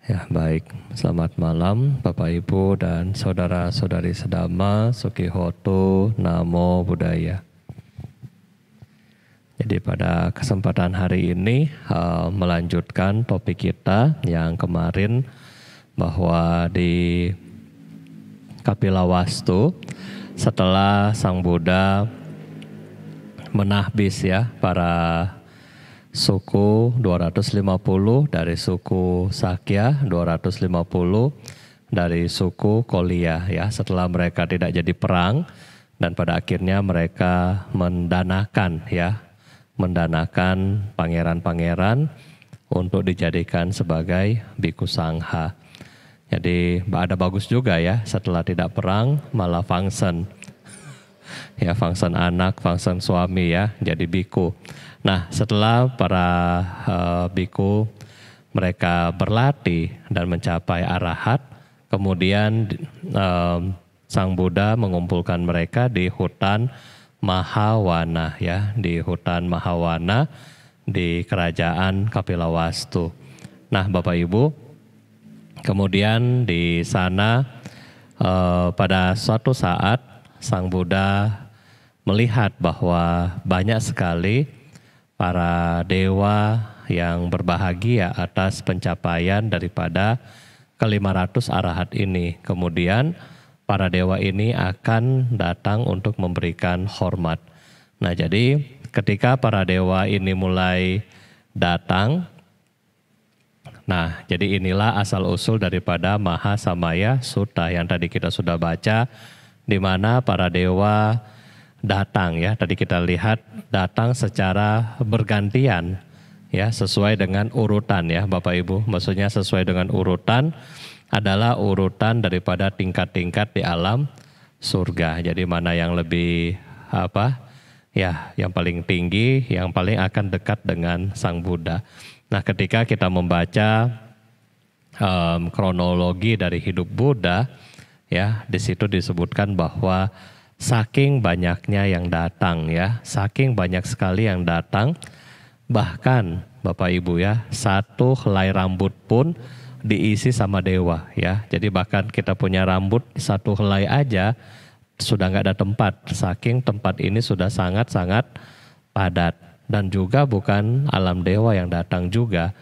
Ya, baik. Selamat malam Bapak Ibu dan saudara-saudari sedama, Sukihoto, Namo Buddhaya. Jadi pada kesempatan hari ini melanjutkan topik kita yang kemarin bahwa di Kapilawastu setelah Sang Buddha menahbis ya para suku 250 dari suku Sakya, 250 dari suku Kolia ya. Setelah mereka tidak jadi perang dan pada akhirnya mereka mendanakan pangeran-pangeran untuk dijadikan sebagai Bhikkhu Sangha. Jadi ada bagus juga ya, setelah tidak perang malah function. Ya, function anak, function suami ya, jadi biku. Nah, setelah para biku mereka berlatih dan mencapai arahat, kemudian Sang Buddha mengumpulkan mereka di hutan Mahawana ya, di hutan Mahawana di kerajaan Kapilawastu. Nah, Bapak Ibu, kemudian di sana pada suatu saat Sang Buddha melihat bahwa banyak sekali para dewa yang berbahagia atas pencapaian daripada ke-500 arahat ini. Kemudian para dewa ini akan datang untuk memberikan hormat. Nah, jadi ketika para dewa ini mulai datang, nah jadi inilah asal-usul daripada Mahasamaya Sutta yang tadi kita sudah baca, di mana para dewa datang ya, tadi kita lihat datang secara bergantian ya, sesuai dengan urutan ya Bapak Ibu. Maksudnya sesuai dengan urutan adalah urutan daripada tingkat-tingkat di alam surga. Jadi mana yang lebih yang paling tinggi, yang paling akan dekat dengan Sang Buddha. Nah, ketika kita membaca kronologi dari hidup Buddha ya, di situ disebutkan bahwa saking banyaknya yang datang ya, saking banyak sekali yang datang, bahkan Bapak Ibu ya, satu helai rambut pun diisi sama dewa ya. Jadi bahkan kita punya rambut satu helai aja sudah nggak ada tempat, saking tempat ini sudah sangat-sangat padat. Dan juga bukan alam dewa yang datang juga,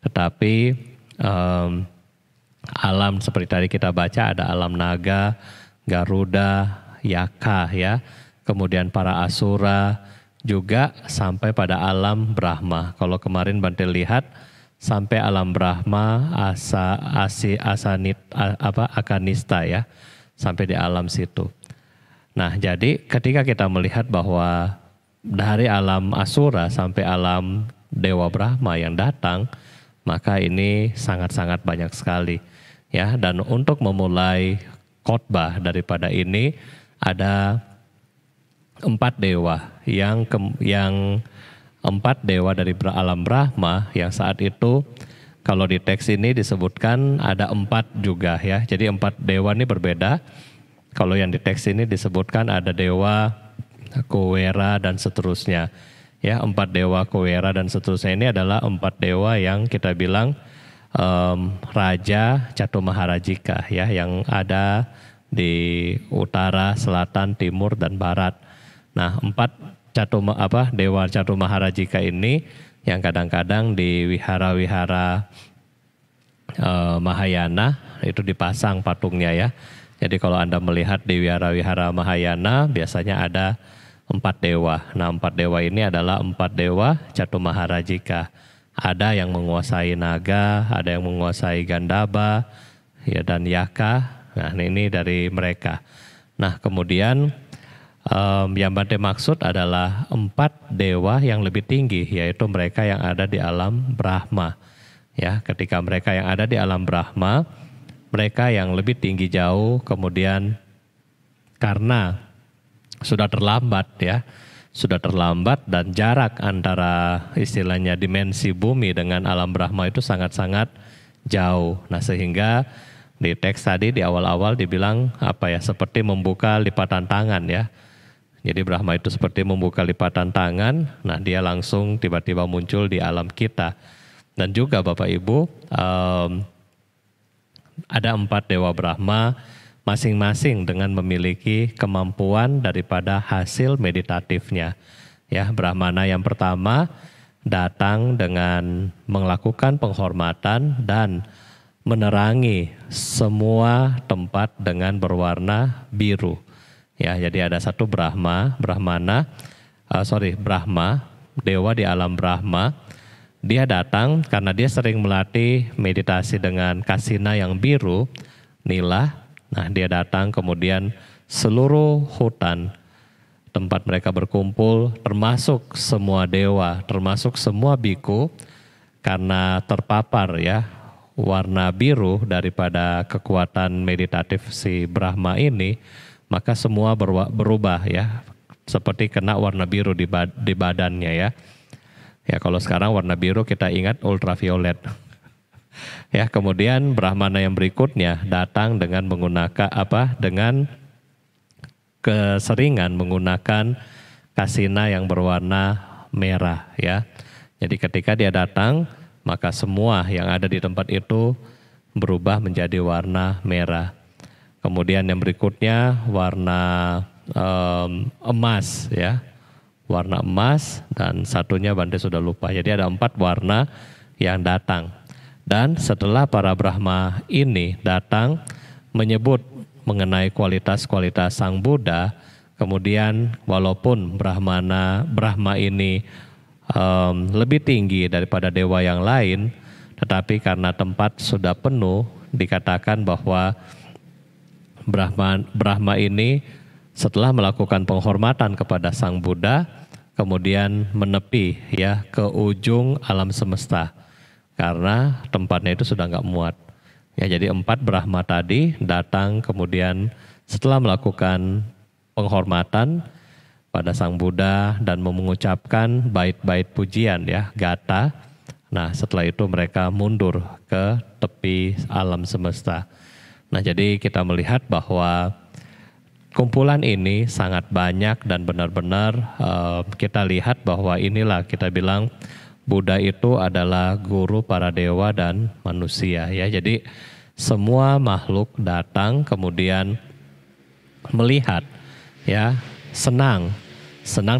tetapi alam seperti tadi kita baca ada alam naga, Garuda, Yaka ya, kemudian para asura, juga sampai pada alam Brahma. Kalau kemarin Bante lihat sampai alam Brahma, Akanista ya, sampai di alam situ. Nah, jadi ketika kita melihat bahwa dari alam asura sampai alam Dewa Brahma yang datang, maka ini sangat-sangat banyak sekali. Ya, dan untuk memulai khotbah daripada ini ada 4 dewa yang 4 dewa dari alam Brahma yang saat itu kalau di teks ini disebutkan ada 4 juga ya. Jadi 4 dewa ini berbeda. Kalau yang di teks ini disebutkan ada dewa Kuwera dan seterusnya. Ya, 4 dewa Kuwera dan seterusnya ini adalah 4 dewa yang kita bilang Raja Catumaharajika ya, yang ada di utara, selatan, timur dan barat. Nah, 4 dewa Catumaharajika ini yang kadang-kadang di wihara-wihara Mahayana itu dipasang patungnya ya. Jadi kalau Anda melihat di wihara-wihara Mahayana biasanya ada 4 dewa. Nah, 4 dewa ini adalah 4 dewa Catumaharajika. Ada yang menguasai naga, ada yang menguasai Gandhaba, ya, dan Yaka. Nah, ini dari mereka. Nah, kemudian yang Bante maksud adalah 4 dewa yang lebih tinggi, yaitu mereka yang ada di alam Brahma. Ya, ketika mereka yang ada di alam Brahma, mereka yang lebih tinggi jauh, kemudian karena sudah terlambat ya, sudah terlambat dan jarak antara istilahnya dimensi bumi dengan alam Brahma itu sangat-sangat jauh. Nah, sehingga di teks tadi di awal-awal dibilang seperti membuka lipatan tangan ya. Jadi Brahma itu seperti membuka lipatan tangan, nah dia langsung tiba-tiba muncul di alam kita. Dan juga Bapak Ibu, Ada 4 Dewa Brahma, masing-masing dengan memiliki kemampuan daripada hasil meditatifnya. Ya, Brahmana yang pertama datang dengan melakukan penghormatan dan menerangi semua tempat dengan berwarna biru. Ya, jadi ada satu Brahma, Brahma, dewa di alam Brahma. Dia datang karena dia sering melatih meditasi dengan kasina yang biru, nila. Nah, dia datang kemudian seluruh hutan tempat mereka berkumpul, termasuk semua dewa, termasuk semua biku, karena terpapar ya warna biru daripada kekuatan meditatif si Brahma ini, maka semua berubah ya, seperti kena warna biru di badannya ya. Ya, kalau sekarang warna biru kita ingat ultraviolet. Ya, kemudian Brahmana yang berikutnya datang dengan menggunakan dengan keseringan menggunakan kasina yang berwarna merah ya. Jadi ketika dia datang, maka semua yang ada di tempat itu berubah menjadi warna merah. Kemudian yang berikutnya warna emas ya. Warna emas, dan satunya Bante sudah lupa. Jadi ada 4 warna yang datang. Dan setelah para Brahma ini datang menyebut mengenai kualitas-kualitas Sang Buddha, kemudian walaupun Brahma ini lebih tinggi daripada dewa yang lain, tetapi karena tempat sudah penuh, dikatakan bahwa Brahma ini setelah melakukan penghormatan kepada Sang Buddha, kemudian menepi ya ke ujung alam semesta, karena tempatnya itu sudah nggak muat. Ya, jadi 4 Brahma tadi datang kemudian setelah melakukan penghormatan pada Sang Buddha dan mengucapkan bait-bait pujian ya, gata. Nah, setelah itu mereka mundur ke tepi alam semesta. Nah, jadi kita melihat bahwa kumpulan ini sangat banyak dan benar-benar kita lihat bahwa inilah kita bilang Buddha itu adalah guru para dewa dan manusia ya. Jadi semua makhluk datang kemudian melihat ya, senang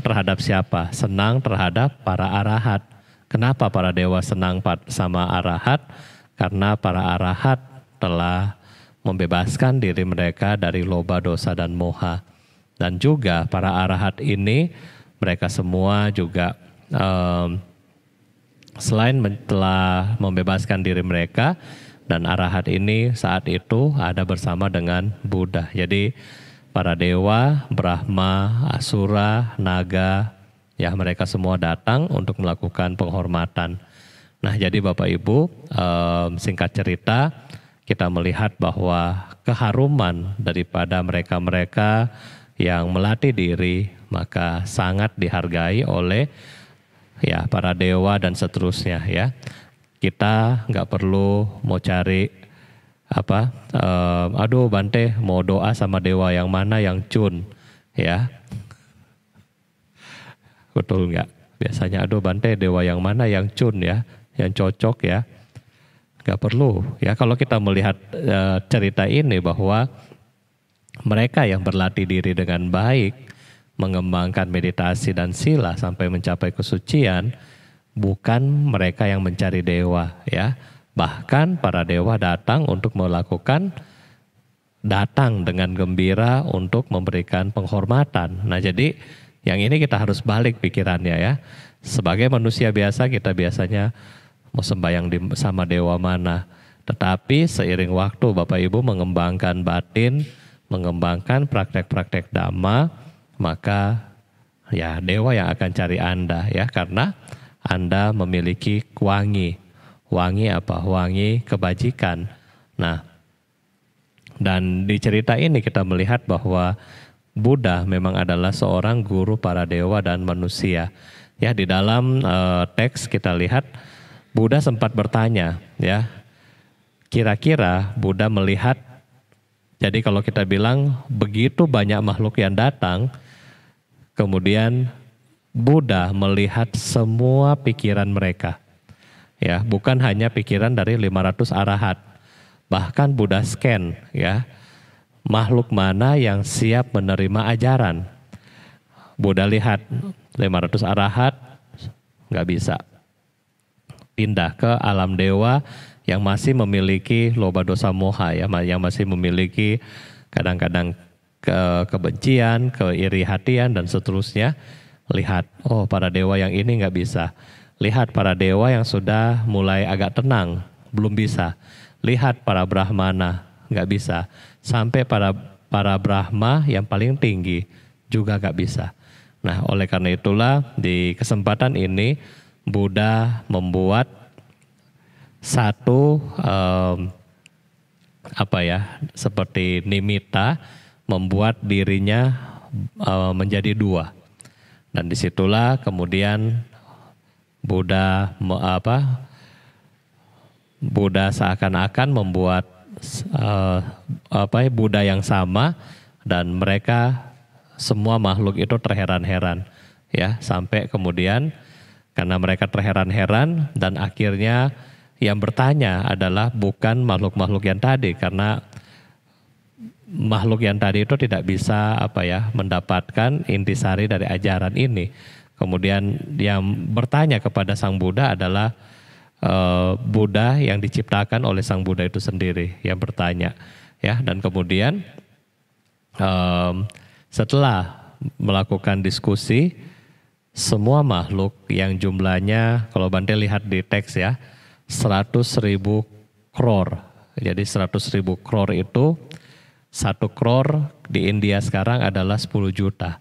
terhadap siapa? Senang terhadap para arahat. Kenapa para dewa senang sama arahat? Karena para arahat telah membebaskan diri mereka dari loba, dosa dan moha. Dan juga para arahat ini mereka semua juga selain telah membebaskan diri mereka, dan arahat ini saat itu ada bersama dengan Buddha. Jadi para dewa, Brahma, Asura, Naga, ya mereka semua datang untuk melakukan penghormatan. Nah, jadi Bapak Ibu, singkat cerita kita melihat bahwa keharuman daripada mereka-mereka yang melatih diri maka sangat dihargai oleh ya para dewa dan seterusnya ya. Kita nggak perlu mau cari aduh Bante mau doa sama dewa yang mana yang cun ya. Betul nggak? Biasanya aduh Bante dewa yang mana yang cun ya, yang cocok ya. Nggak perlu ya. Kalau kita melihat cerita ini bahwa mereka yang berlatih diri dengan baik, mengembangkan meditasi dan sila sampai mencapai kesucian, bukan mereka yang mencari dewa ya. Bahkan para dewa datang dengan gembira untuk memberikan penghormatan. Nah, jadi yang ini kita harus balik pikirannya ya. Sebagai manusia biasa kita biasanya mau sembahyang sama dewa mana. Tetapi seiring waktu Bapak Ibu mengembangkan batin, mengembangkan praktek-praktek dhamma, maka ya dewa yang akan cari Anda ya, karena Anda memiliki wangi. Wangi apa? Wangi kebajikan. Nah, dan di cerita ini kita melihat bahwa Buddha memang adalah seorang guru para dewa dan manusia. Ya, di dalam teks kita lihat Buddha sempat bertanya ya, kira-kira Buddha melihat, jadi kalau kita bilang begitu banyak makhluk yang datang, kemudian Buddha melihat semua pikiran mereka. Ya, bukan hanya pikiran dari 500 arahat. Bahkan Buddha scan ya, makhluk mana yang siap menerima ajaran. Buddha lihat 500 arahat nggak bisa. Pindah ke alam dewa yang masih memiliki loba dosa moha ya, yang masih memiliki kadang-kadang kebencian, keiri hatian dan seterusnya. Lihat, oh para dewa yang ini nggak bisa. Lihat para dewa yang sudah mulai agak tenang, belum bisa. Lihat para brahmana, nggak bisa. Sampai para brahma yang paling tinggi juga nggak bisa. Nah, oleh karena itulah di kesempatan ini Buddha membuat satu seperti nimitta, membuat dirinya menjadi dua. Dan disitulah kemudian Buddha Buddha seakan-akan membuat Buddha yang sama, dan mereka semua makhluk itu terheran-heran ya, sampai kemudian karena mereka terheran-heran dan akhirnya yang bertanya adalah bukan makhluk-makhluk yang tadi, karena makhluk yang tadi itu tidak bisa mendapatkan intisari dari ajaran ini. Kemudian yang bertanya kepada Sang Buddha adalah Buddha yang diciptakan oleh Sang Buddha itu sendiri yang bertanya ya. Dan kemudian setelah melakukan diskusi, semua makhluk yang jumlahnya kalau Bante lihat di teks ya 100.000 crore. Jadi 100.000 crore itu 1 crore di India sekarang adalah 10 juta.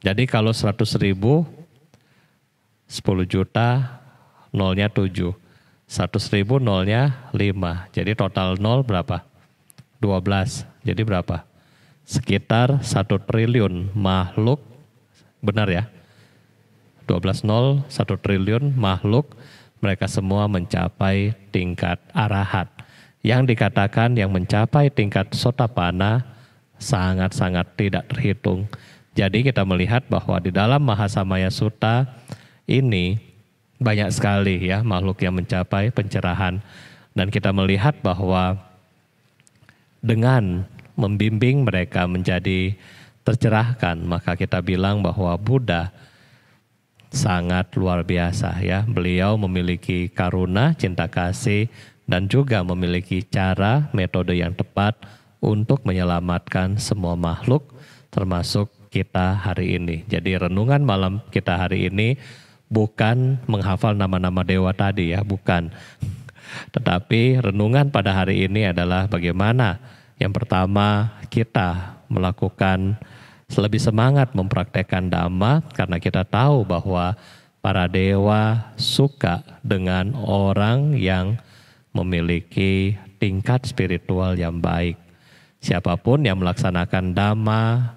Jadi kalau 100.000 10 juta nolnya 7. 100.000 nolnya 5. Jadi total nol berapa? 12. Jadi berapa? Sekitar 1 triliun makhluk. Benar ya? 12 nol, 1 triliun makhluk. Mereka semua mencapai tingkat arahat. Yang dikatakan yang mencapai tingkat sotapanna sangat-sangat tidak terhitung. Jadi kita melihat bahwa di dalam Mahasamaya Sutta ini banyak sekali ya makhluk yang mencapai pencerahan. Dan kita melihat bahwa dengan membimbing mereka menjadi tercerahkan, maka kita bilang bahwa Buddha sangat luar biasa ya. Beliau memiliki karuna, cinta kasih, dan juga memiliki cara, metode yang tepat untuk menyelamatkan semua makhluk, termasuk kita hari ini. Jadi renungan malam kita hari ini bukan menghafal nama-nama dewa tadi ya, bukan. Tetapi renungan pada hari ini adalah bagaimana yang pertama kita melakukan lebih semangat mempraktekkan Dhamma, karena kita tahu bahwa para dewa suka dengan orang yang memiliki tingkat spiritual yang baik. Siapapun yang melaksanakan Dhamma,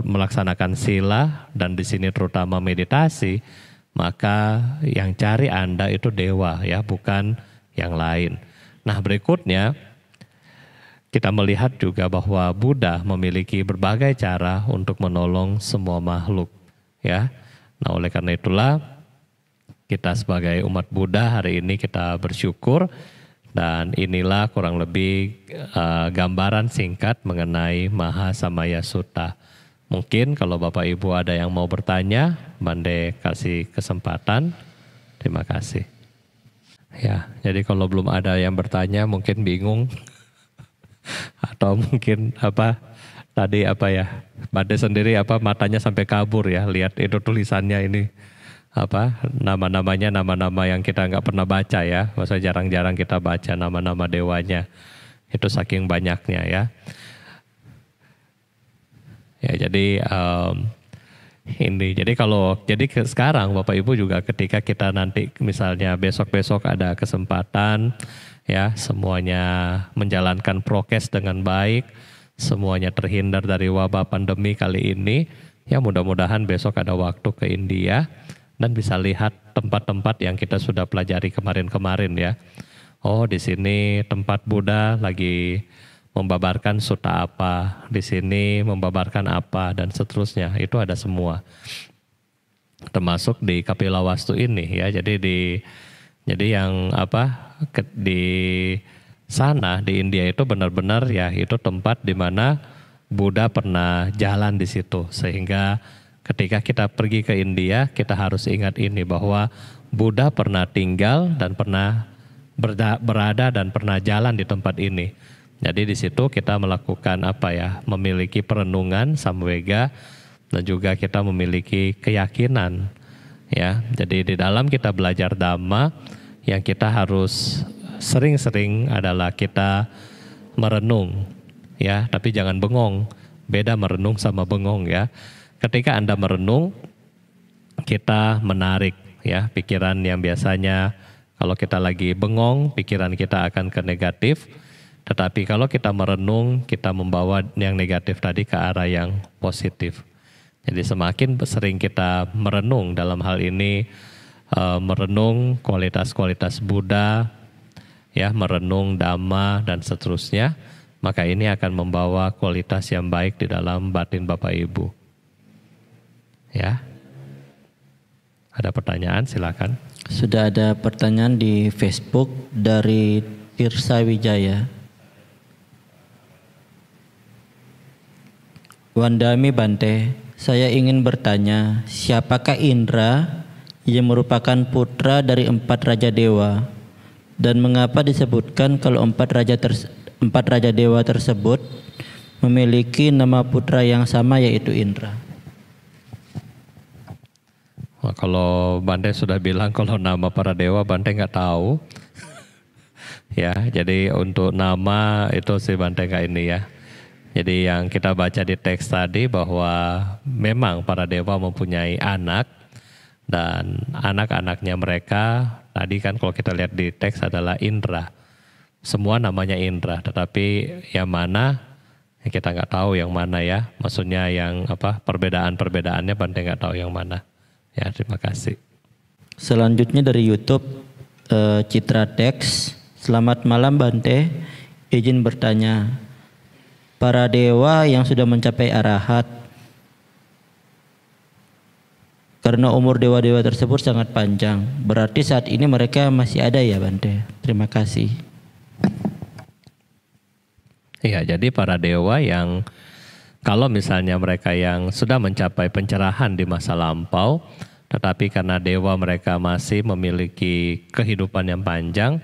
melaksanakan sila, dan di sini terutama meditasi, maka yang cari Anda itu dewa ya, bukan yang lain. Nah, berikutnya kita melihat juga bahwa Buddha memiliki berbagai cara untuk menolong semua makhluk ya. Nah, oleh karena itulah kita sebagai umat Buddha hari ini kita bersyukur, dan inilah kurang lebih gambaran singkat mengenai Mahasamaya Sutta. Mungkin kalau Bapak Ibu ada yang mau bertanya, Bante kasih kesempatan. Terima kasih. Ya, jadi kalau belum ada yang bertanya mungkin bingung atau mungkin Bante sendiri matanya sampai kabur ya, lihat itu tulisannya ini nama-namanya nama-nama yang kita nggak pernah baca ya, maksudnya jarang-jarang kita baca nama-nama dewanya, itu saking banyaknya ya. Ya jadi sekarang Bapak Ibu juga ketika kita nanti misalnya besok-besok ada kesempatan ya, semuanya menjalankan prokes dengan baik, semuanya terhindar dari wabah pandemi kali ini, ya mudah-mudahan besok ada waktu ke India dan bisa lihat tempat-tempat yang kita sudah pelajari kemarin-kemarin ya. Oh, di sini tempat Buddha lagi membabarkan sutta apa, di sini membabarkan apa, dan seterusnya. Itu ada semua. Termasuk di Kapilawastu ini ya. Jadi yang di sana di India itu benar-benar ya itu tempat di mana Buddha pernah jalan di situ, sehingga ketika kita pergi ke India kita harus ingat ini bahwa Buddha pernah tinggal dan pernah berada dan pernah jalan di tempat ini. Jadi di situ kita melakukan memiliki perenungan samvega dan juga kita memiliki keyakinan ya. Jadi di dalam kita belajar Dhamma yang kita harus sering-sering adalah kita merenung ya, tapi jangan bengong. Beda merenung sama bengong ya. Ketika Anda merenung, kita menarik ya pikiran yang biasanya kalau kita lagi bengong, pikiran kita akan ke negatif. Tetapi kalau kita merenung, kita membawa yang negatif tadi ke arah yang positif. Jadi semakin sering kita merenung dalam hal ini, merenung kualitas-kualitas Buddha, ya, merenung Dhamma dan seterusnya, maka ini akan membawa kualitas yang baik di dalam batin Bapak Ibu. Ya. Ada pertanyaan, silakan. Sudah ada pertanyaan di Facebook dari Tirsa Wijaya. Wandami Bante, saya ingin bertanya, siapakah Indra yang merupakan putra dari 4 raja dewa? Dan mengapa disebutkan kalau 4 raja dewa tersebut memiliki nama putra yang sama yaitu Indra? Nah, kalau Bante sudah bilang kalau nama para dewa Bante nggak tahu. Ya, jadi untuk nama itu sih Bante nggak ini ya. Jadi yang kita baca di teks tadi bahwa memang para dewa mempunyai anak dan anak-anaknya mereka tadi kan kalau kita lihat di teks adalah Indra. Semua namanya Indra, tetapi yang mana kita nggak tahu yang mana ya. Maksudnya yang perbedaan-perbedaannya Bante nggak tahu yang mana. Ya, terima kasih. Selanjutnya dari YouTube, Citra Teks. Selamat malam Bante, izin bertanya. Para dewa yang sudah mencapai arahat, karena umur dewa-dewa tersebut sangat panjang, berarti saat ini mereka masih ada ya Bante? Terima kasih. Iya, jadi para dewa yang kalau misalnya mereka yang sudah mencapai pencerahan di masa lampau, tetapi karena dewa mereka masih memiliki kehidupan yang panjang,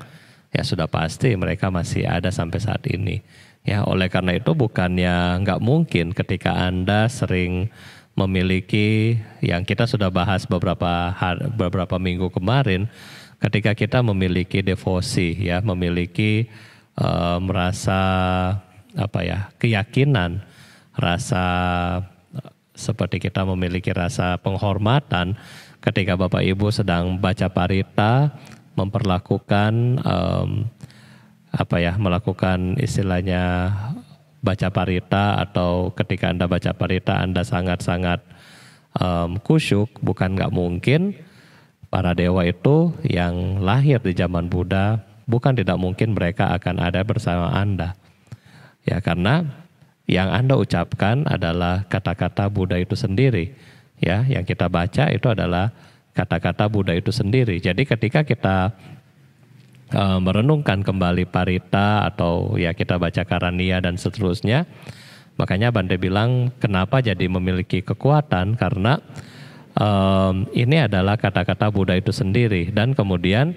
ya sudah pasti mereka masih ada sampai saat ini. Ya, oleh karena itu bukannya nggak mungkin ketika Anda sering memiliki yang kita sudah bahas beberapa minggu kemarin, ketika kita memiliki devosi, ya, memiliki merasa keyakinan, rasa seperti kita memiliki rasa penghormatan ketika Bapak Ibu sedang baca parita, memperlakukan melakukan istilahnya baca parita, atau ketika Anda baca parita Anda sangat-sangat kusyuk. Bukan nggak mungkin para dewa itu yang lahir di zaman Buddha, bukan tidak mungkin mereka akan ada bersama Anda. Ya, karena yang Anda ucapkan adalah kata-kata Buddha itu sendiri. Ya, yang kita baca itu adalah kata-kata Buddha itu sendiri. Jadi ketika kita merenungkan kembali parita atau ya kita baca karania dan seterusnya, makanya Bante bilang kenapa jadi memiliki kekuatan, karena ini adalah kata-kata Buddha itu sendiri. Dan kemudian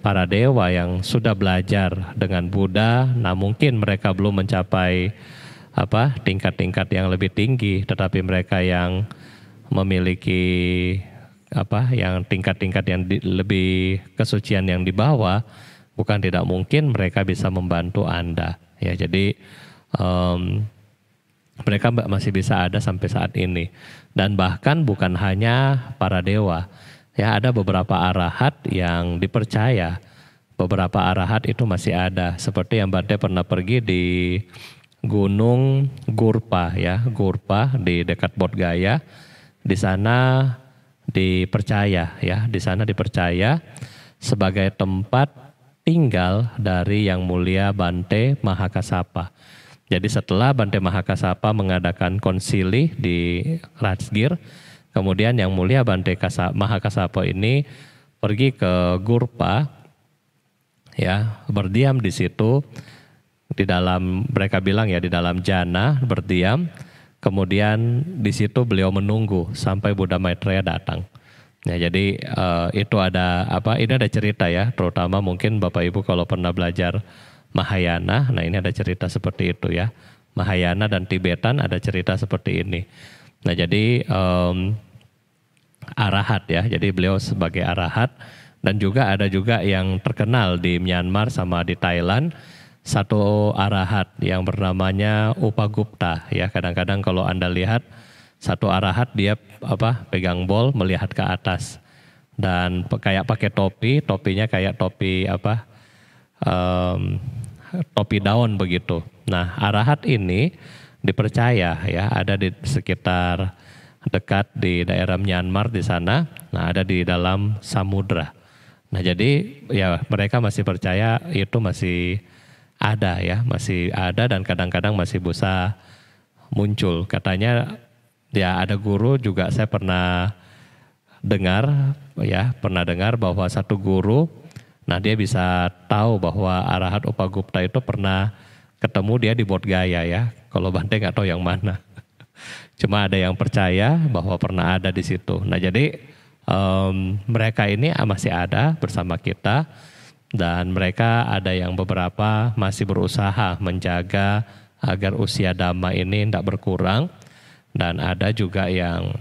para dewa yang sudah belajar dengan Buddha, nah mungkin mereka belum mencapai tingkat-tingkat yang lebih tinggi, tetapi mereka yang memiliki yang tingkat-tingkat yang lebih kesucian yang di bawah, bukan tidak mungkin mereka bisa membantu Anda. Ya, jadi mereka masih bisa ada sampai saat ini. Dan bahkan bukan hanya para dewa, ya, ada beberapa arahat yang dipercaya. Beberapa arahat itu masih ada, seperti yang Bante pernah pergi di Gunung Gurpa, ya, Gurpa di dekat Bodh Gaya. Di sana dipercaya, ya, di sana dipercaya sebagai tempat tinggal dari Yang Mulia Bante Mahakasapa. Jadi setelah Bante Mahakasapa mengadakan konsili di Rajgir, kemudian Yang Mulia Bante Mahakasapa ini pergi ke Gurpa ya, berdiam di situ, di dalam, mereka bilang ya, di dalam jana berdiam. Kemudian di situ beliau menunggu sampai Buddha Maitreya datang. Ya, jadi itu ada apa? Ini ada cerita ya, terutama mungkin Bapak Ibu kalau pernah belajar Mahayana, nah ini ada cerita seperti itu ya. Mahayana dan Tibetan ada cerita seperti ini. Nah jadi arahat ya, jadi beliau sebagai arahat, dan juga ada juga yang terkenal di Myanmar sama di Thailand, satu arahat yang bernamanya Upagupta ya. Kadang-kadang kalau Anda lihat satu arahat dia apa, pegang bol melihat ke atas dan kayak pakai topi, topinya kayak topi apa, topi daun begitu. Nah arahat ini dipercaya ya ada di sekitar dekat di daerah Myanmar di sana. Nah ada di dalam samudra. Nah jadi ya mereka masih percaya itu masih ada ya, masih ada dan kadang-kadang masih bisa muncul. Katanya ya ada guru juga saya pernah dengar ya, pernah dengar bahwa satu guru, nah dia bisa tahu bahwa arahat Upagupta itu pernah ketemu dia di Bodh Gaya ya. Kalau Bante nggak tahu yang mana. Cuma ada yang percaya bahwa pernah ada di situ. Nah jadi mereka ini masih ada bersama kita dan mereka ada yang beberapa masih berusaha menjaga agar usia Dhamma ini tidak berkurang. Dan ada juga yang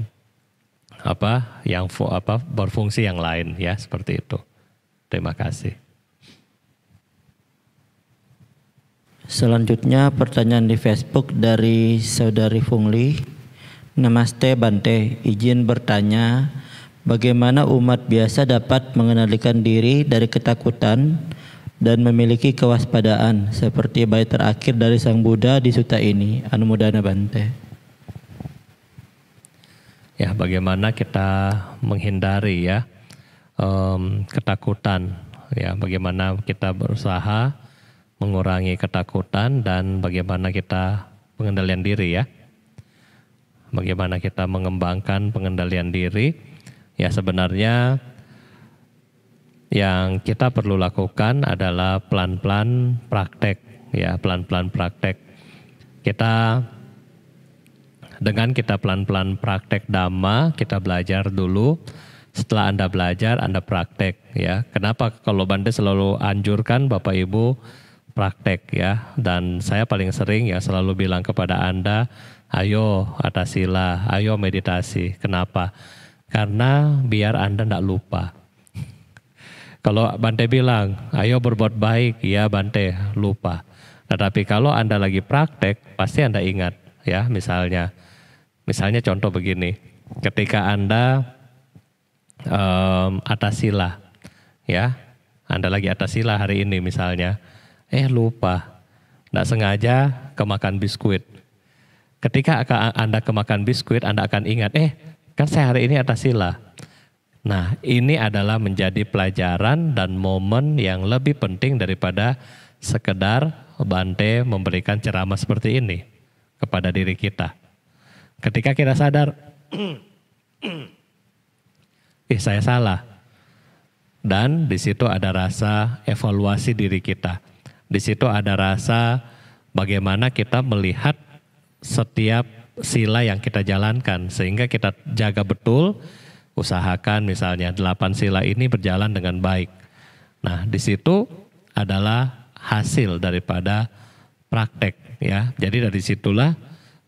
berfungsi yang lain ya, seperti itu. Terima kasih. Selanjutnya pertanyaan di Facebook dari Saudari Fungli. Namaste Bante, izin bertanya, bagaimana umat biasa dapat mengendalikan diri dari ketakutan dan memiliki kewaspadaan seperti bait terakhir dari Sang Buddha di sutta ini? Anumodana Bante. Ya, bagaimana kita menghindari ya ketakutan, ya bagaimana kita berusaha mengurangi ketakutan dan bagaimana kita pengendalian diri ya, bagaimana kita mengembangkan pengendalian diri. Ya sebenarnya yang kita perlu lakukan adalah pelan-pelan praktek ya, pelan-pelan praktek. Dengan kita pelan-pelan praktek Dhamma, kita belajar dulu. Setelah Anda belajar, Anda praktek ya. Kenapa kalau Bante selalu anjurkan Bapak Ibu praktek ya. Dan saya paling sering ya selalu bilang kepada Anda, ayo atasila, ayo meditasi. Kenapa? Karena biar Anda tidak lupa. Kalau Bante bilang, ayo berbuat baik, ya Bante lupa. Tetapi kalau Anda lagi praktek, pasti Anda ingat ya. Misalnya contoh begini, ketika Anda atasila, ya, Anda lagi atasila hari ini misalnya, lupa, tidak sengaja kemakan biskuit. Ketika Anda kemakan biskuit, Anda akan ingat, kan saya hari ini atasila. Nah, ini adalah menjadi pelajaran dan momen yang lebih penting daripada sekedar Bante memberikan ceramah seperti ini kepada diri kita. Ketika kita sadar, saya salah. Dan di situ ada rasa evaluasi diri kita. Di situ ada rasa bagaimana kita melihat setiap sila yang kita jalankan. Sehingga kita jaga betul, usahakan misalnya 8 sila ini berjalan dengan baik. Nah di situ adalah hasil daripada praktek ya. Jadi dari situlah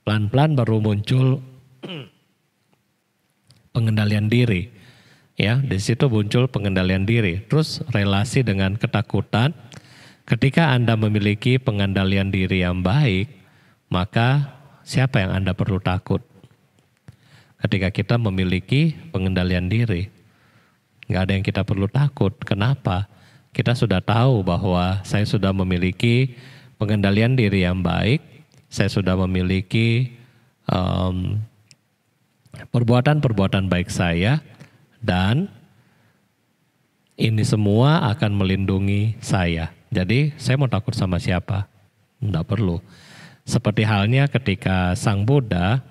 pelan-pelan baru muncul pengendalian diri. Ya, di situ muncul pengendalian diri. Terus relasi dengan ketakutan. Ketika Anda memiliki pengendalian diri yang baik, maka siapa yang Anda perlu takut? Ketika kita memiliki pengendalian diri, nggak ada yang kita perlu takut. Kenapa? Kita sudah tahu bahwa saya sudah memiliki pengendalian diri yang baik. Saya sudah memiliki perbuatan-perbuatan baik saya dan ini semua akan melindungi saya. Jadi saya mau takut sama siapa? Tidak perlu. Seperti halnya ketika Sang Buddha,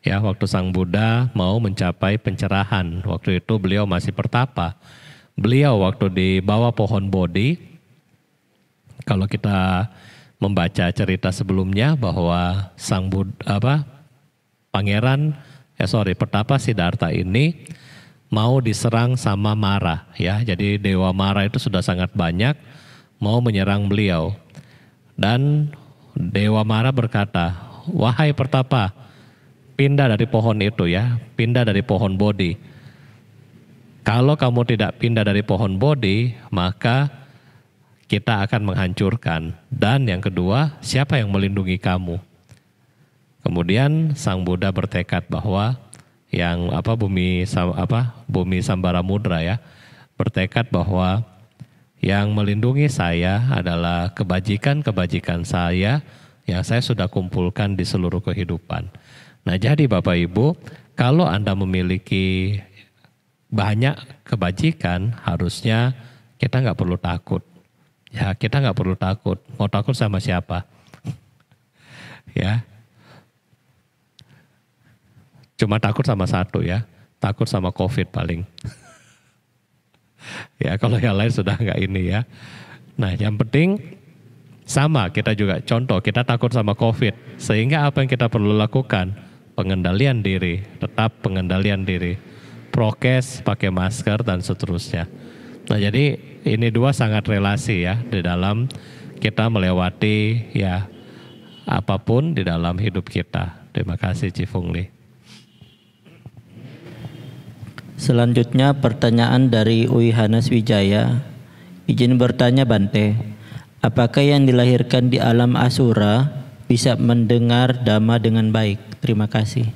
waktu Sang Buddha mau mencapai pencerahan, waktu itu beliau masih pertapa. beliau waktu di bawah pohon Bodhi, kalau kita membaca cerita sebelumnya bahwa Pertapa Siddhartha ini mau diserang sama Mara ya. Jadi Dewa Mara itu sudah sangat banyak mau menyerang beliau. Dan Dewa Mara berkata, "Wahai Pertapa, pindah dari pohon itu ya, pindah dari pohon Bodhi. Kalau kamu tidak pindah dari pohon Bodhi, maka kita akan menghancurkan. Dan yang kedua, siapa yang melindungi kamu?" Kemudian Sang Buddha bertekad bahwa bumi Sambaramudra ya, bertekad bahwa yang melindungi saya adalah kebajikan-kebajikan saya yang saya sudah kumpulkan di seluruh kehidupan. Nah, jadi Bapak Ibu, kalau Anda memiliki banyak kebajikan, harusnya kita nggak perlu takut. Ya, kita nggak perlu takut. Mau takut sama siapa? Ya, cuma takut sama satu ya, takut sama COVID paling. Ya, kalau yang lain sudah nggak ini ya. Nah, yang penting sama, kita juga contoh, kita takut sama COVID. Sehingga apa yang kita perlu lakukan? Pengendalian diri, tetap pengendalian diri. Prokes, pakai masker dan seterusnya. Nah, jadi ini dua sangat relasi ya di dalam kita melewati ya apapun di dalam hidup kita. Terima kasih Cifung Li. Selanjutnya pertanyaan dari Uihanas Wijaya. Izin bertanya Bante, apakah yang dilahirkan di alam asura bisa mendengar Dhamma dengan baik? Terima kasih.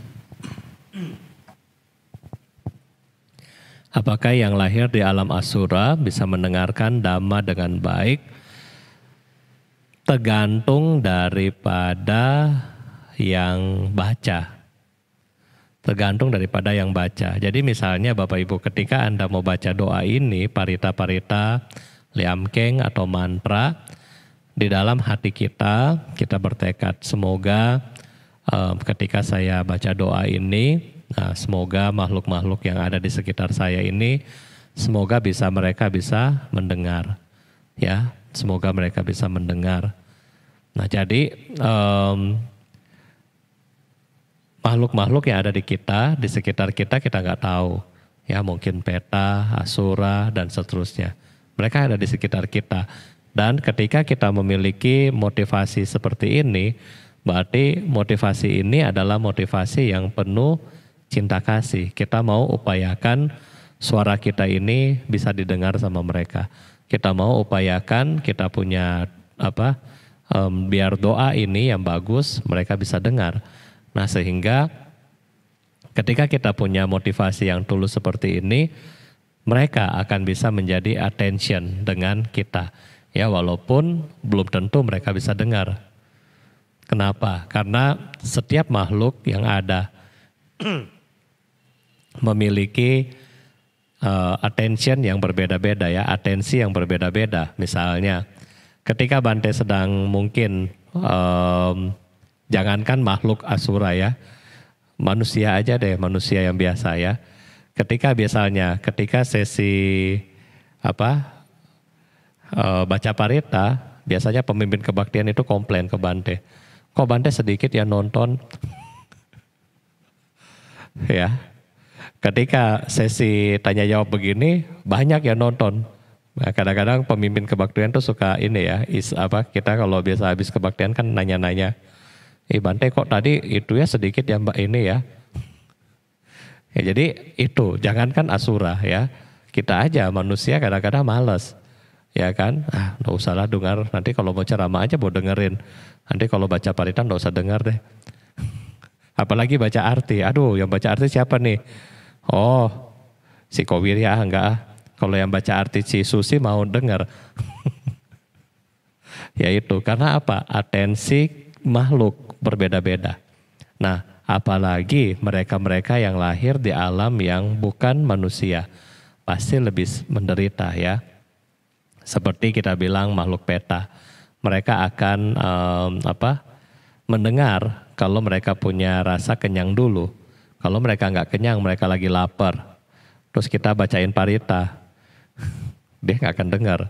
Apakah yang lahir di alam asura bisa mendengarkan Dhamma dengan baik? Tergantung daripada yang baca. Tergantung daripada yang baca. Jadi misalnya Bapak Ibu, ketika Anda mau baca doa ini, parita-parita, liamkeng atau mantra, di dalam hati kita bertekad semoga ketika saya baca doa ini, semoga makhluk-makhluk yang ada di sekitar saya ini, semoga mereka bisa mendengar. Ya, semoga mereka bisa mendengar. Nah, jadi makhluk-makhluk yang ada di kita, di sekitar kita nggak tahu. Ya, mungkin peta, asura, dan seterusnya. Mereka ada di sekitar kita. Dan ketika kita memiliki motivasi seperti ini, berarti motivasi ini adalah motivasi yang penuh cinta kasih. Kita mau upayakan suara kita ini bisa didengar sama mereka. Kita mau upayakan kita punya biar doa ini yang bagus mereka bisa dengar. Nah, sehingga ketika kita punya motivasi yang tulus seperti ini, mereka akan bisa menjadi attention dengan kita. Ya, walaupun belum tentu mereka bisa dengar. Kenapa? Karena setiap makhluk yang ada memiliki attention yang berbeda-beda ya, atensi yang berbeda-beda. Misalnya, ketika Bante sedang mungkin jangankan makhluk asura ya, manusia aja deh, manusia yang biasa ya. Ketika sesi baca parita, biasanya pemimpin kebaktian itu komplain ke Bante. Kok Bante sedikit ya nonton? Ya. Ketika sesi tanya jawab begini, banyak yang nonton. Nah, kadang-kadang pemimpin kebaktian tuh suka ini ya, kita kalau biasa habis kebaktian kan nanya-nanya. Bante kok tadi itu ya sedikit ya Mbak ini ya. Ya, jadi itu, jangankan asura ya. Kita aja manusia kadang-kadang malas. Ya kan? Nggak usah lah dengar, nanti kalau mau ceramah aja mau dengerin. Nanti kalau baca parita nggak usah dengar deh. Apalagi baca arti. Aduh, yang baca arti siapa nih? Oh, si Kowirya enggak. Kalau yang baca arti si Susi mau dengar. Ya itu, karena apa? Atensi makhluk berbeda-beda. Nah, apalagi mereka-mereka yang lahir di alam yang bukan manusia, pasti lebih menderita ya. Seperti kita bilang makhluk peta, mereka akan mendengar kalau mereka punya rasa kenyang dulu. Kalau mereka nggak kenyang, mereka lagi lapar. Terus kita bacain parita, dia nggak akan dengar.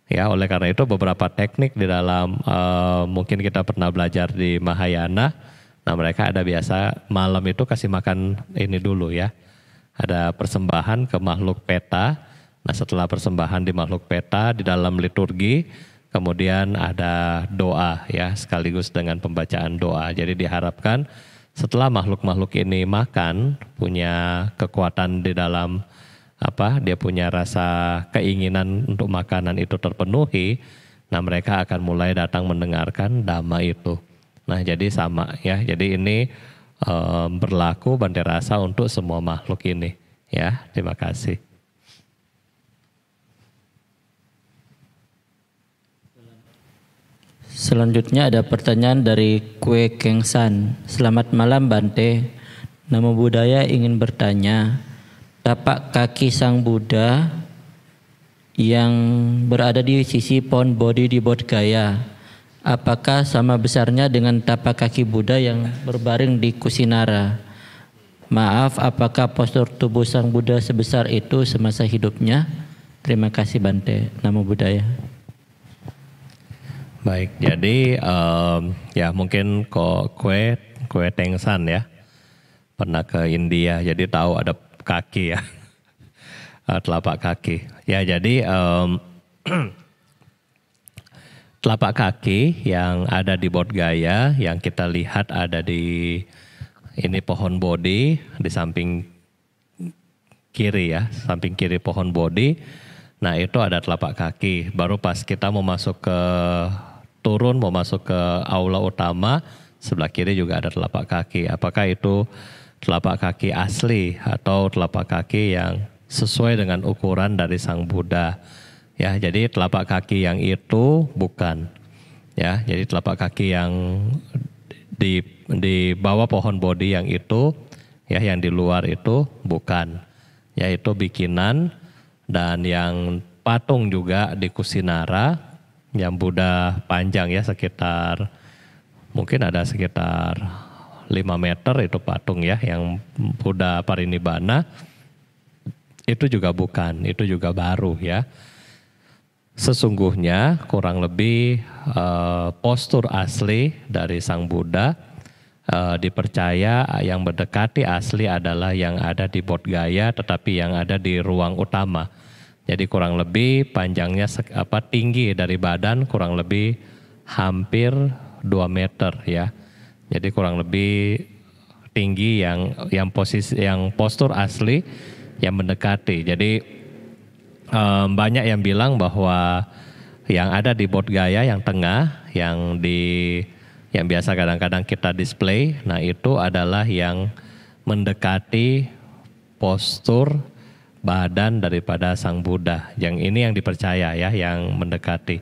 Ya, oleh karena itu beberapa teknik di dalam mungkin kita pernah belajar di Mahayana. Nah, mereka ada biasa malam itu kasih makan ini dulu ya. Ada persembahan ke makhluk peta. Nah, setelah persembahan di makhluk peta di dalam liturgi, kemudian ada doa ya, sekaligus dengan pembacaan doa. Jadi diharapkan setelah makhluk-makhluk ini makan, punya kekuatan di dalam dia punya rasa keinginan untuk makanan itu terpenuhi, nah mereka akan mulai datang mendengarkan dhamma itu. Nah jadi sama ya, jadi ini berlaku Bante Rasa untuk semua makhluk ini ya. Terima kasih. Selanjutnya ada pertanyaan dari Kue Kengsan. Selamat malam Bante, Namo Buddhaya ingin bertanya, tapak kaki Sang Buddha yang berada di sisi pohon Bodhi di Bodh Gaya, apakah sama besarnya dengan tapak kaki Buddha yang berbaring di Kusinara? Maaf, apakah postur tubuh Sang Buddha sebesar itu semasa hidupnya? Terima kasih Bante, Namo Buddhaya. Baik, jadi ya mungkin kue Tengsan ya pernah ke India, jadi tahu ada kaki ya, telapak kaki. Ya jadi telapak kaki yang ada di Bodh Gaya yang kita lihat ada di ini pohon Bodhi di samping kiri ya, samping kiri pohon Bodhi. Nah itu ada telapak kaki. Baru pas kita mau masuk ke mau masuk ke aula utama, sebelah kiri juga ada telapak kaki. Apakah itu telapak kaki asli atau telapak kaki yang sesuai dengan ukuran dari Sang Buddha? Ya, jadi telapak kaki yang itu bukan. Ya, jadi telapak kaki yang di bawah pohon Bodhi yang itu, ya yang di luar itu bukan. Yaitu bikinan, dan yang patung juga di Kusinara, yang Buddha panjang ya sekitar mungkin ada sekitar 5 meter itu patung ya, yang Buddha Parinibbana itu juga bukan, itu juga baru ya. Sesungguhnya kurang lebih postur asli dari Sang Buddha dipercaya yang mendekati asli adalah yang ada di Bodh Gaya, tetapi yang ada di ruang utama. Jadi kurang lebih panjangnya tinggi dari badan kurang lebih hampir 2 meter ya. Jadi kurang lebih tinggi yang postur asli yang mendekati. Jadi banyak yang bilang bahwa yang ada di Bodh Gaya yang tengah, yang biasa kadang-kadang kita display, nah itu adalah yang mendekati postur badan daripada Sang Buddha. Yang ini yang dipercaya ya, yang mendekati.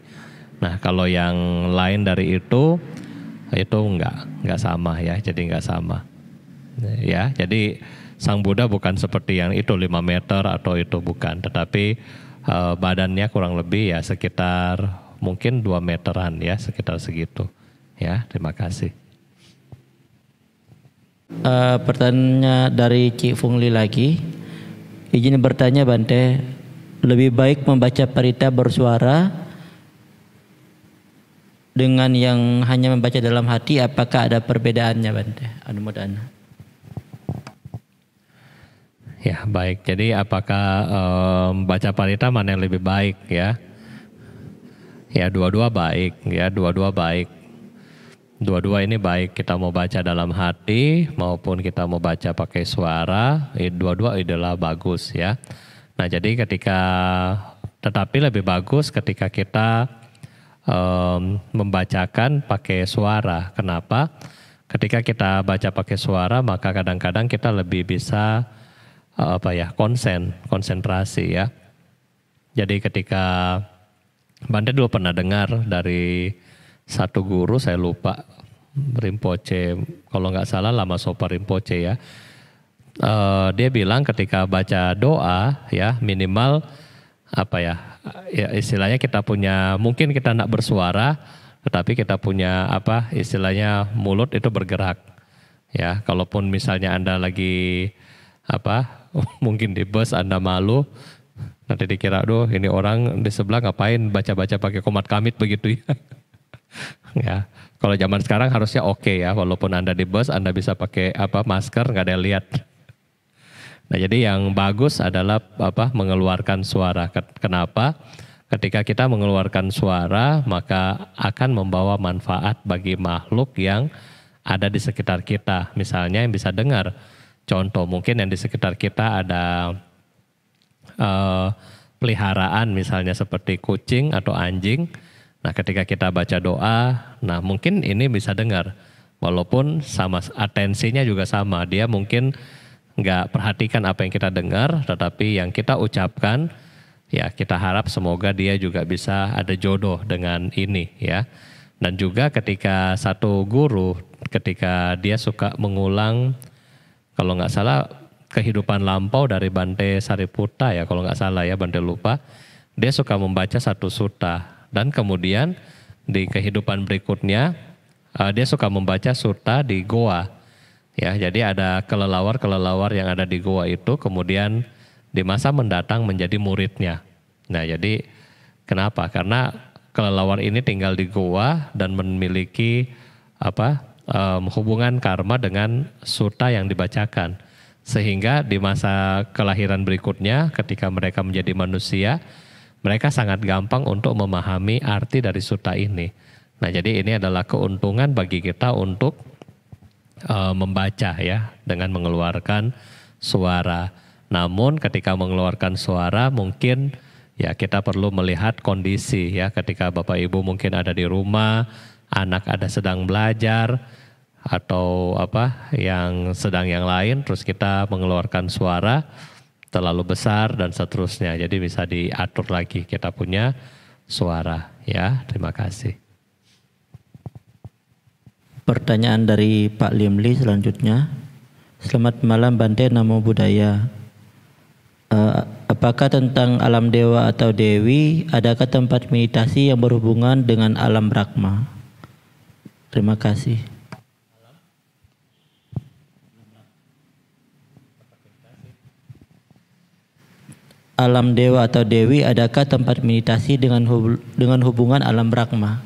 Nah kalau yang lain dari itu enggak sama ya, jadi enggak sama. Ya, jadi Sang Buddha bukan seperti yang itu 5 meter atau itu bukan, tetapi badannya kurang lebih ya sekitar mungkin 2 meteran ya, sekitar segitu. Ya, terima kasih. Pertanyaan dari Cik Fungli lagi. Izin bertanya Bante, lebih baik membaca parita bersuara dengan yang hanya membaca dalam hati, apakah ada perbedaannya Bante? Anumodana. Ya baik, jadi apakah baca parita mana yang lebih baik ya? Ya dua-dua baik ya, dua-dua baik. Dua-dua ini baik, kita mau baca dalam hati maupun kita mau baca pakai suara, dua-dua adalah bagus ya. Nah jadi tetapi lebih bagus ketika kita membacakan pakai suara. Kenapa? Ketika kita baca pakai suara maka kadang-kadang kita lebih bisa konsentrasi ya. Jadi ketika Bante dulu pernah dengar dari satu guru, saya lupa, Rinpoche, kalau nggak salah Lama Zopa Rinpoche ya. Dia bilang ketika baca doa ya minimal ya istilahnya kita punya, mungkin kita nak bersuara, tetapi kita punya istilahnya mulut itu bergerak. Ya, kalaupun misalnya Anda lagi mungkin di bus Anda malu, Nanti dikira, aduh ini orang di sebelah ngapain baca-baca pakai komat kamit begitu ya. Ya, kalau zaman sekarang harusnya oke ya, walaupun Anda di bus, Anda bisa pakai masker, nggak ada yang lihat. Nah, jadi yang bagus adalah mengeluarkan suara. Kenapa? Ketika kita mengeluarkan suara, maka akan membawa manfaat bagi makhluk yang ada di sekitar kita. Misalnya yang bisa dengar. Contoh, mungkin yang di sekitar kita ada peliharaan misalnya seperti kucing atau anjing. Nah, ketika kita baca doa, nah mungkin ini bisa dengar. Walaupun sama atensinya juga sama. Dia mungkin nggak perhatikan apa yang kita dengar, tetapi yang kita ucapkan, ya kita harap semoga dia juga bisa ada jodoh dengan ini ya. Dan juga ketika satu guru, ketika dia suka mengulang, kalau nggak salah kehidupan lampau dari Bante Sariputta ya, kalau nggak salah ya, Bante lupa. Dia suka membaca satu sutta dan kemudian di kehidupan berikutnya dia suka membaca sutta di goa. Ya, jadi ada kelelawar-kelelawar yang ada di goa itu kemudian di masa mendatang menjadi muridnya. Nah, jadi kenapa? Karena kelelawar ini tinggal di goa dan memiliki hubungan karma dengan sutta yang dibacakan. Sehingga di masa kelahiran berikutnya ketika mereka menjadi manusia, mereka sangat gampang untuk memahami arti dari sutta ini. Nah, jadi ini adalah keuntungan bagi kita untuk membaca ya, dengan mengeluarkan suara. Namun ketika mengeluarkan suara mungkin ya kita perlu melihat kondisi ya, ketika Bapak Ibu mungkin ada di rumah, anak ada sedang belajar, atau yang sedang yang lain, terus kita mengeluarkan suara terlalu besar dan seterusnya. Jadi bisa diatur lagi kita punya suara ya. Terima kasih. Pertanyaan dari Pak Limli selanjutnya. Selamat malam Bante, Namo Buddhaya. Apakah tentang alam dewa atau dewi, adakah tempat meditasi yang berhubungan dengan alam Brahma? Terima kasih. Alam dewa atau dewi, adakah tempat meditasi dengan hubungan alam Brahma?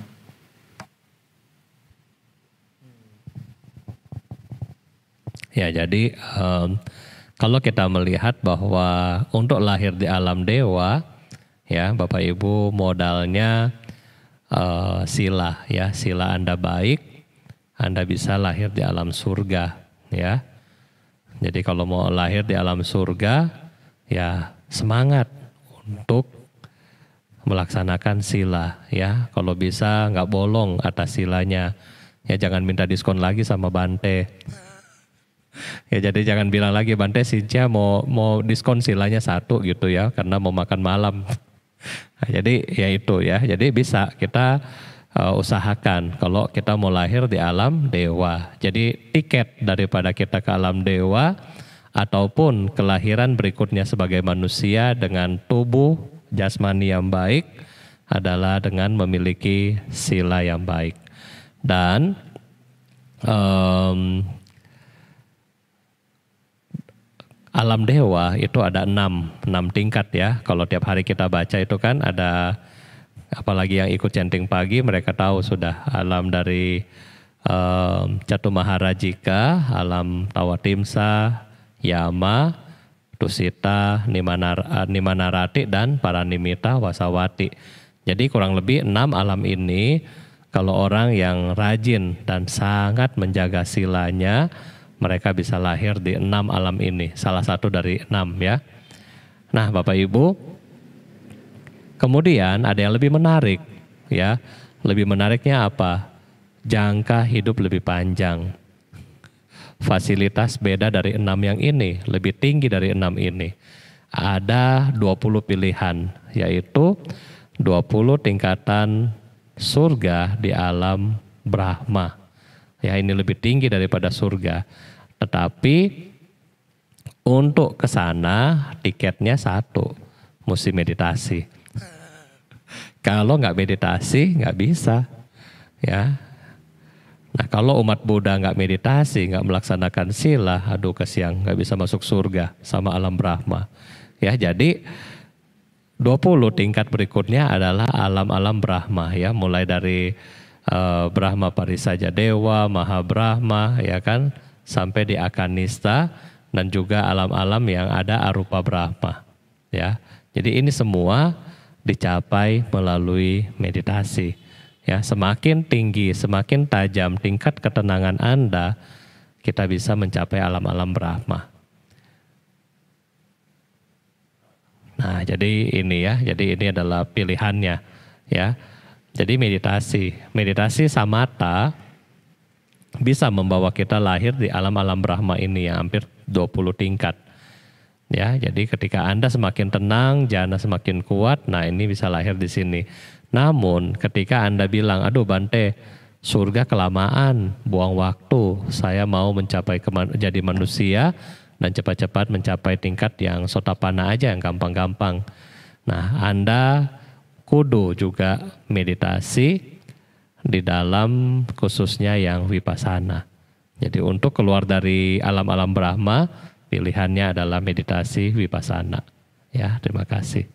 Ya, jadi kalau kita melihat bahwa untuk lahir di alam dewa, ya Bapak Ibu modalnya sila, ya sila Anda baik, Anda bisa lahir di alam surga, ya. Jadi kalau mau lahir di alam surga, ya semangat untuk melaksanakan sila, ya. Kalau bisa nggak bolong atas silanya, ya jangan minta diskon lagi sama Bante. Ya jadi jangan bilang lagi Bante Sintia mau diskon silanya 1 gitu ya, karena mau makan malam. Nah, jadi ya itu ya, jadi bisa kita usahakan kalau kita mau lahir di alam dewa. Jadi tiket daripada kita ke alam dewa ataupun kelahiran berikutnya sebagai manusia dengan tubuh jasmani yang baik adalah dengan memiliki sila yang baik. Dan alam dewa itu ada 6 tingkat ya. Kalau tiap hari kita baca itu kan ada, apalagi yang ikut chanting pagi mereka tahu sudah alam dari Catumaharajika, alam Tawatimsa, Yama, Tusita, Nimanarati dan Paranimita Wasawati. Jadi kurang lebih 6 alam ini kalau orang yang rajin dan sangat menjaga silanya, mereka bisa lahir di 6 alam ini, salah satu dari 6 ya. Nah Bapak Ibu, kemudian ada yang lebih menarik ya. Lebih menariknya apa? Jangka hidup lebih panjang. Fasilitas beda dari 6 yang ini, lebih tinggi dari 6 ini. Ada 20 pilihan, yaitu 20 tingkatan surga di alam Brahma. Ya ini lebih tinggi daripada surga. Tetapi untuk ke sana tiketnya 1, mesti meditasi. Kalau nggak meditasi nggak bisa. Ya. Nah kalau umat Buddha nggak meditasi, nggak melaksanakan sila, aduh kesian, nggak bisa masuk surga sama alam Brahma. Ya jadi 20 tingkat berikutnya adalah alam-alam Brahma ya, mulai dari Brahma Parisaja Dewa, Maha Brahma ya kan, sampai di Akanista dan juga alam-alam yang ada arupa Brahma ya. Jadi ini semua dicapai melalui meditasi ya. Semakin tinggi, semakin tajam tingkat ketenangan Anda, kita bisa mencapai alam-alam Brahma. Nah, jadi ini ya, jadi ini adalah pilihannya ya. Jadi meditasi samatha bisa membawa kita lahir di alam-alam Brahma ini yang hampir 20 tingkat. Ya, jadi ketika Anda semakin tenang, jhana semakin kuat, nah ini bisa lahir di sini. Namun ketika Anda bilang, aduh Bante, surga kelamaan, buang waktu, saya mau mencapai jadi manusia dan cepat-cepat mencapai tingkat yang sotapanna aja, yang gampang-gampang. Nah, Anda kudu juga meditasi di dalam khususnya yang vipassana. Jadi untuk keluar dari alam-alam Brahma, pilihannya adalah meditasi vipassana. Ya, terima kasih.